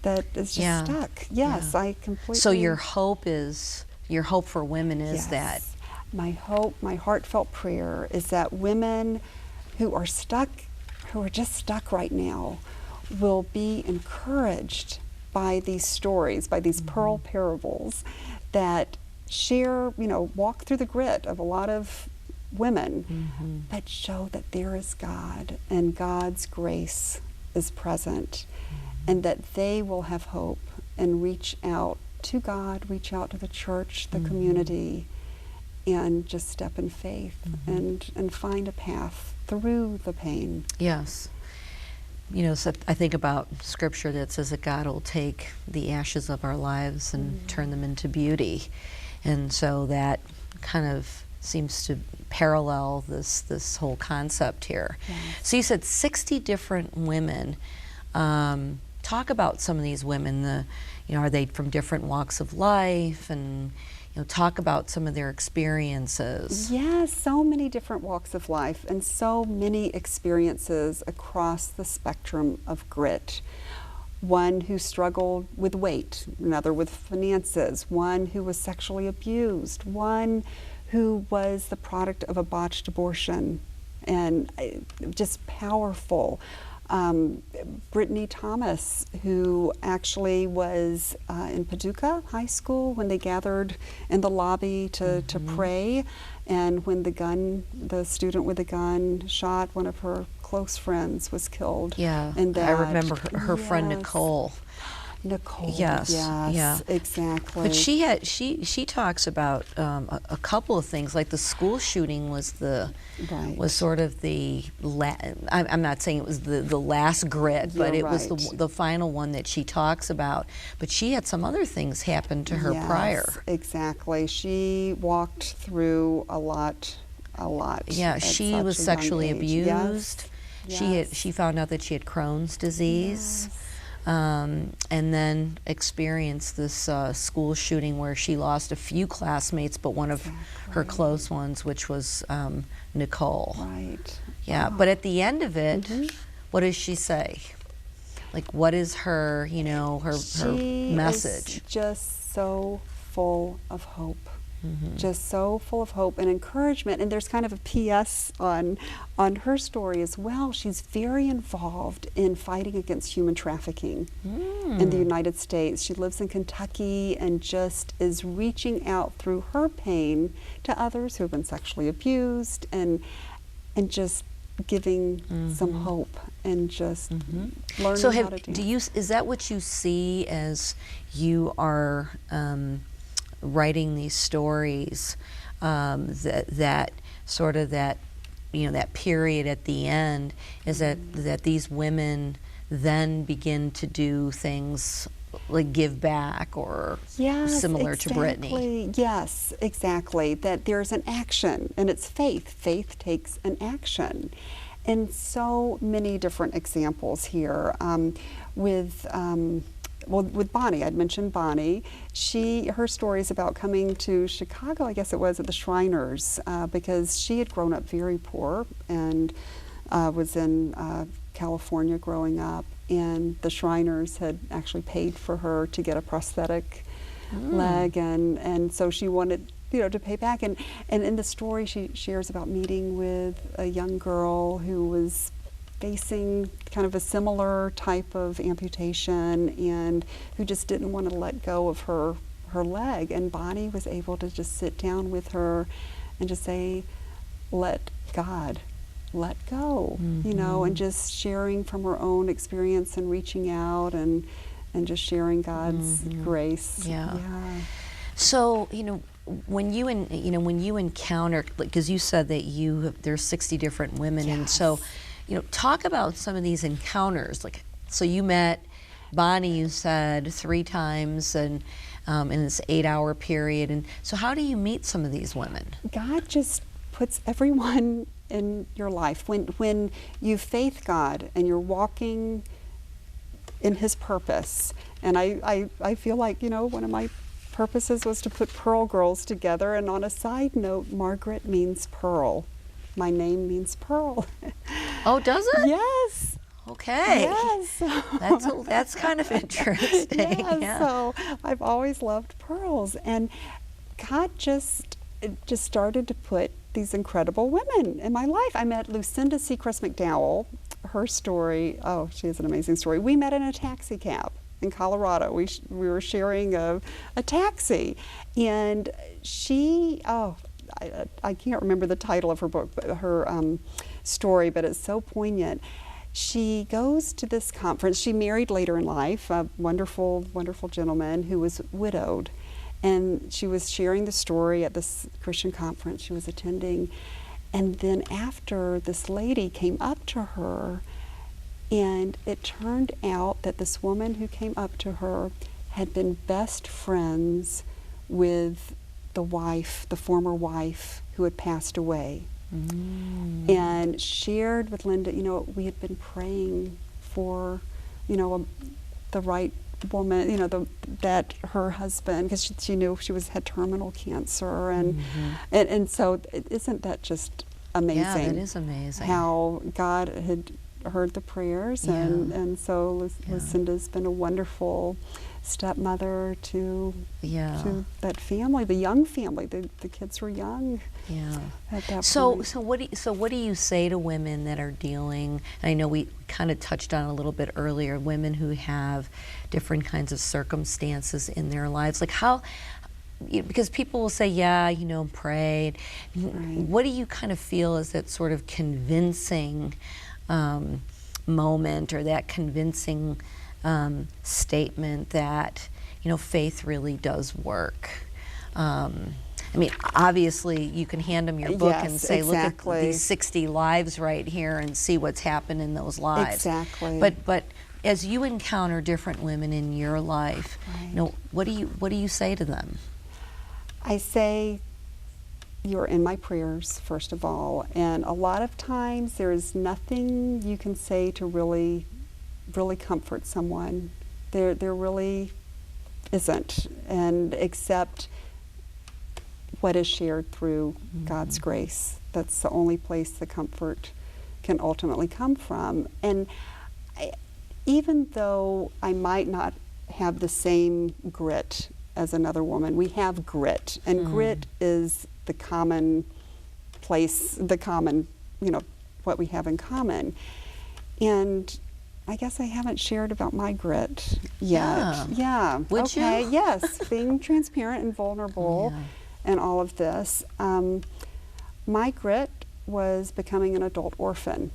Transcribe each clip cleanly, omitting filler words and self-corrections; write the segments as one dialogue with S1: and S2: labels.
S1: that is just stuck. Yes, I completely.
S2: So your hope for women is that?
S1: My hope, my heartfelt prayer is that women who are stuck, who are just stuck right now, will be encouraged by these stories, by these pearl parables that share, walk through the grit of a lot of women, but show that there is God and God's grace is present, and that they will have hope and reach out to God, reach out to the church, the community, and just step in faith and find a path through the pain.
S2: Yes. So I think about scripture that says that God will take the ashes of our lives and turn them into beauty. And so that kind of seems to parallel this whole concept here.
S1: Yes.
S2: So you said 60 different women. Talk about some of these women. Are they from different walks of life? And talk about some of their experiences.
S1: Yes, so many different walks of life and so many experiences across the spectrum of grit. One who struggled with weight, another with finances, one who was sexually abused, one who was the product of a botched abortion, and just powerful. Brittany Thomas, who actually was in Paducah High School when they gathered in the lobby to pray, and when the student with the gun shot one of her close friends, was killed.
S2: Yeah,
S1: and that,
S2: I remember her friend Nicole.
S1: Yes, exactly.
S2: But she talks about a couple of things, like the school shooting was sort of I'm not saying it was the last grit, but it was the final one that she talks about. But she had some other things happen to her prior.
S1: Exactly. She walked through a lot.
S2: Yeah, she was sexually abused.
S1: Yes.
S2: She found out that she had Crohn's disease.
S1: Yes.
S2: And then experienced this school shooting where she lost a few classmates, but one of her close ones, which was Nicole.
S1: Right.
S2: Yeah, but at the end of it, what does she say? Like, what is her, her message?
S1: She is just so full of hope. Just so full of hope and encouragement. And there's kind of a P.S. on her story as well. She's very involved in fighting against human trafficking in the United States. She lives in Kentucky and just is reaching out through her pain to others who have been sexually abused and just giving some hope and just learning how to dance.
S2: Is that what you see as you are writing these stories, that period at the end is that these women then begin to do things like give back or similar to Brittany?
S1: Yes, exactly. That there's an action, and it's faith. Faith takes an action. And so many different examples here. With Bonnie, I'd mentioned Bonnie. Her story is about coming to Chicago, I guess it was, at the Shriners, because she had grown up very poor and was in California growing up, and the Shriners had actually paid for her to get a prosthetic leg, and so she wanted to pay back. And in the story, she shares about meeting with a young girl who was facing kind of a similar type of amputation and who just didn't want to let go of her leg. And Bonnie was able to just sit down with her and just say, let God, let go, and just sharing from her own experience and reaching out and just sharing God's grace.
S2: Yeah. So, when you encounter, because you said that there's 60 different women, and so talk about some of these encounters. So you met Bonnie, you said, 3 times, and in this 8-hour period. And so how do you meet some of these women?
S1: God just puts everyone in your life. When you faith God and you're walking in His purpose, and I feel like, one of my purposes was to put Pearl Girls together. And on a side note, Margaret means pearl. My name means pearl.
S2: Oh, does it?
S1: Yes.
S2: Okay.
S1: Yes.
S2: That's kind of interesting.
S1: Yes.
S2: Yeah.
S1: So I've always loved pearls, and God just started to put these incredible women in my life. I met Lucinda Seacrest McDowell. Her story, oh, she has an amazing story. We met in a taxi cab in Colorado. We were sharing a taxi, and she, I can't remember the title of her book, but her story, but it's so poignant. She goes to this conference. She married later in life, a wonderful, wonderful gentleman who was widowed. And she was sharing the story at this Christian conference she was attending. And then after, this lady came up to her, and it turned out that this woman who came up to her had been best friends with the wife, the former wife who had passed away.
S2: Mm.
S1: And shared with Linda, we had been praying for, the right woman, that her husband, because she knew she had terminal cancer, and so isn't that just amazing?
S2: Yeah, that is amazing.
S1: How God had heard the prayers, and so Lucinda's been a wonderful stepmother to that family, the young family. The kids were young.
S2: Yeah.
S1: At that
S2: So
S1: point.
S2: what do you say to women that are dealing? And I know we kind of touched on it a little bit earlier. Women who have different kinds of circumstances in their lives, like how. Because people will say, pray.
S1: Right.
S2: What do you kind of feel is that sort of convincing moment, or that convincing statement that faith really does work? I mean, obviously, you can hand them your book and say,
S1: exactly.
S2: Look at these 60 lives right here, and see what's happened in those lives.
S1: Exactly.
S2: But as you encounter different women in your life,
S1: right.
S2: What do you say to them?
S1: I say, you're in my prayers, first of all, and a lot of times there is nothing you can say to really, really comfort someone. There really isn't, and except what is shared through God's grace. That's the only place the comfort can ultimately come from. And even though I might not have the same grit as another woman, we have grit, and grit is the common place, what we have in common. And I guess I haven't shared about my grit yet. Yeah.
S2: Would
S1: okay.
S2: you?
S1: Yes. Being transparent and vulnerable and all of this. My grit was becoming an adult orphan.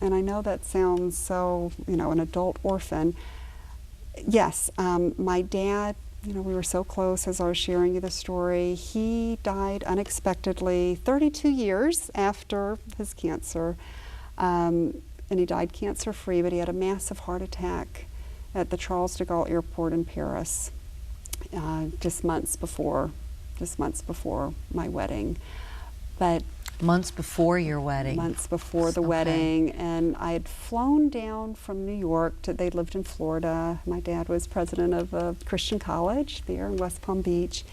S1: And I know that sounds so, an adult orphan. Yes. My dad, we were so close, as I was sharing you the story. He died unexpectedly 32 years after his cancer. And he died cancer-free, but he had a massive heart attack at the Charles de Gaulle Airport in Paris just months before my wedding. But
S2: months before your wedding?
S1: Months before the wedding. And I had flown down from New York. They lived in Florida. My dad was president of a Christian college there in West Palm Beach.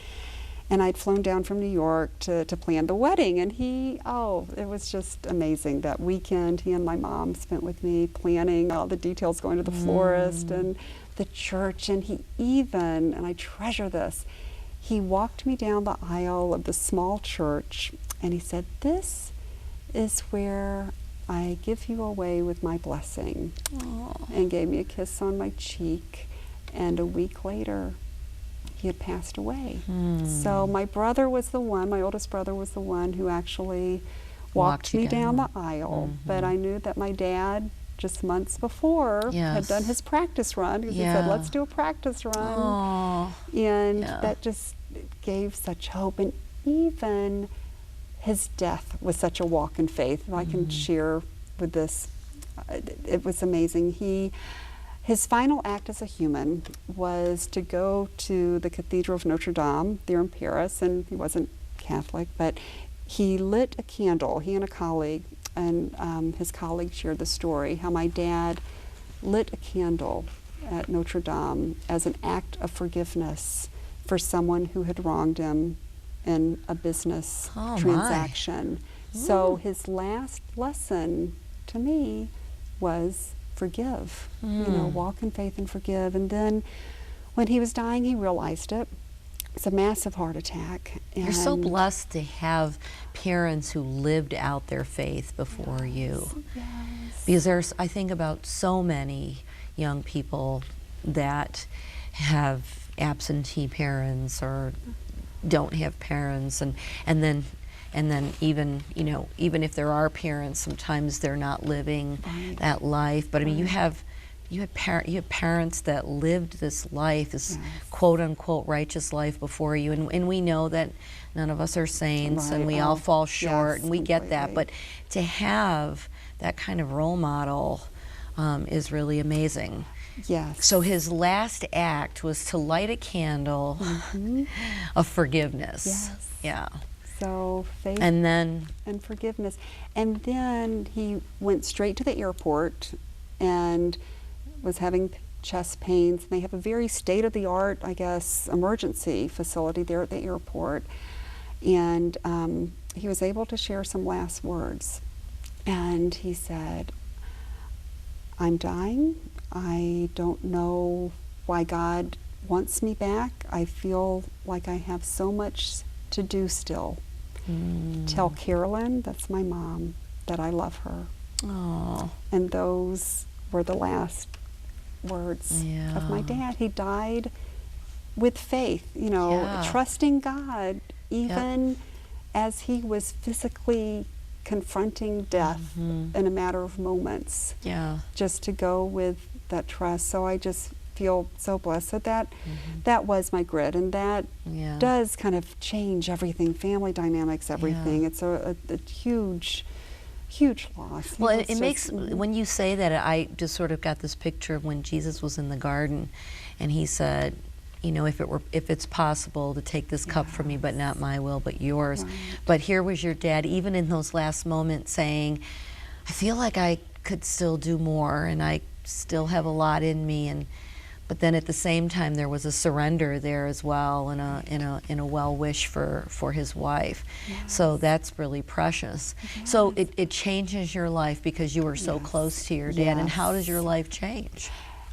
S1: And I'd flown down from New York to plan the wedding. And it was just amazing. That weekend, he and my mom spent with me planning all the details, going to the florist and the church. And he even, and I treasure this, he walked me down the aisle of the small church, and he said, "This is where I give you away with my blessing." Aww. And gave me a kiss on my cheek. And a week later, he had passed away. So my brother was the one, my oldest brother was the one who actually walked me down the aisle. But I knew that my dad, just months before, had done his practice run, because he said, "Let's do a practice run." Aww. And that just gave such hope. And even his death was such a walk in faith. If I can share with this, it was amazing. His final act as a human was to go to the Cathedral of Notre Dame there in Paris, and he wasn't Catholic, but he lit a candle, he and a colleague, and his colleague shared the story, how my dad lit a candle at Notre Dame as an act of forgiveness for someone who had wronged him in a business transaction. So his last lesson to me was forgive. Walk in faith and forgive. And then when he was dying, he realized it. It's a massive heart attack.
S2: You're so blessed to have parents who lived out their faith before you.
S1: Yes.
S2: Because I think about so many young people that have absentee parents or don't have parents, and then even even if there are parents, sometimes they're not living that life. But I mean, you have parents that lived this life, this quote unquote righteous life before you, and we know that none of us are saints, and we all fall short, and we get that. But to have that kind of role model is really amazing.
S1: Yes.
S2: So his last act was to light a candle of forgiveness.
S1: Yes.
S2: Yeah.
S1: So faith
S2: and
S1: forgiveness. And then he went straight to the airport and was having chest pains. They have a very state-of-the-art, I guess, emergency facility there at the airport. And he was able to share some last words. And he said, "I'm dying. I don't know why God wants me back. I feel like I have so much to do still. Tell Carolyn," that's my mom, "that I love her."
S2: Oh.
S1: And those were the last words of my dad. He died with faith, trusting God, even as he was physically confronting death in a matter of moments.
S2: Yeah.
S1: Just to go with that trust. So I just feel so blessed. So that was my grit, and that does kind of change everything, family dynamics, everything. It's a huge loss.
S2: Well, it makes, when you say that, I just sort of got this picture of when Jesus was in the garden, and he said, if it's possible to take this cup from me, but not my will, but yours. Right. But here was your dad, even in those last moments, saying, I feel like I could still do more, and I still have a lot in me, but then at the same time there was a surrender there as well, and a well wish for his wife. Yes. So that's really precious. Yes. So it changes your life because you were so close to your dad. And how does your life change?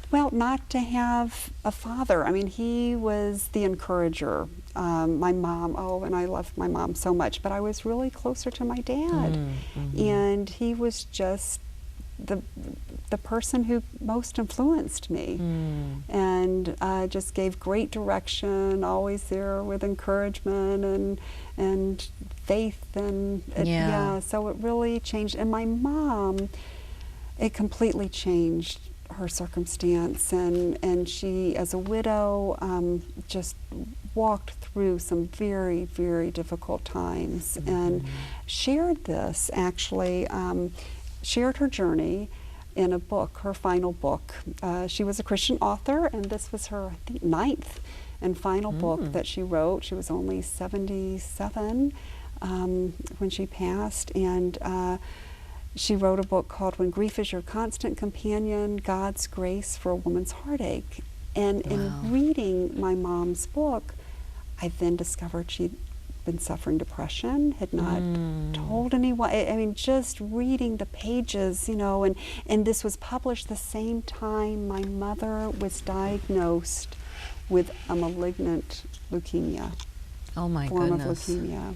S1: Well, not to have a father. I mean, he was the encourager. My mom, and I loved my mom so much, but I was really closer to my dad. And he was just the person who most influenced me, and just gave great direction, always there with encouragement and faith, and so it really changed. And my mom, it completely changed her circumstance, and she, as a widow, just walked through some very, very difficult times, and shared this, actually, shared her journey in a book, her final book. She was a Christian author, and this was her, I think, 9th and final book that she wrote. She was only 77 when she passed, and she wrote a book called "When Grief is Your Constant Companion, God's Grace for a Woman's Heartache." And in reading my mom's book, I then discovered she'd been suffering depression, had not told anyone. I mean, just reading the pages, and this was published the same time my mother was diagnosed with a malignant leukemia.
S2: Oh my
S1: form
S2: goodness.
S1: of leukemia.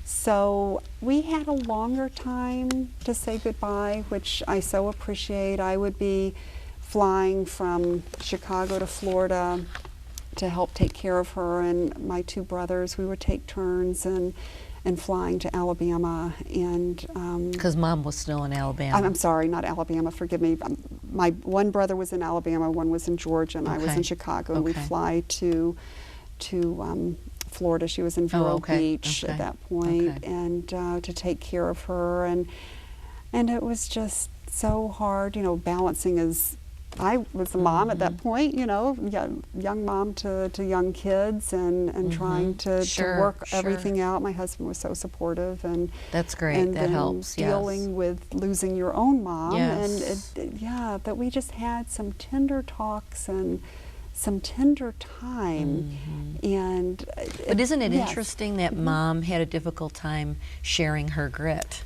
S1: So we had a longer time to say goodbye, which I so appreciate. I would be flying from Chicago to Florida to help take care of her, and my 2 brothers, we would take turns and flying to Alabama. And
S2: because Mom was still in Alabama.
S1: I'm sorry, not Alabama, forgive me. My one brother was in Alabama, one was in Georgia, and I was in Chicago, and we'd fly to Florida. She was in Vero Beach at that point, and to take care of her, and it was just so hard, balancing as I was a mom at that point, young mom to young kids, and trying to work everything out. My husband was so supportive, and
S2: that's great.
S1: And
S2: that
S1: then
S2: helps.
S1: Dealing with losing your own mom,
S2: yes.
S1: and that we just had some tender talks and some tender time, and
S2: but isn't it interesting that Mom had a difficult time sharing her grit?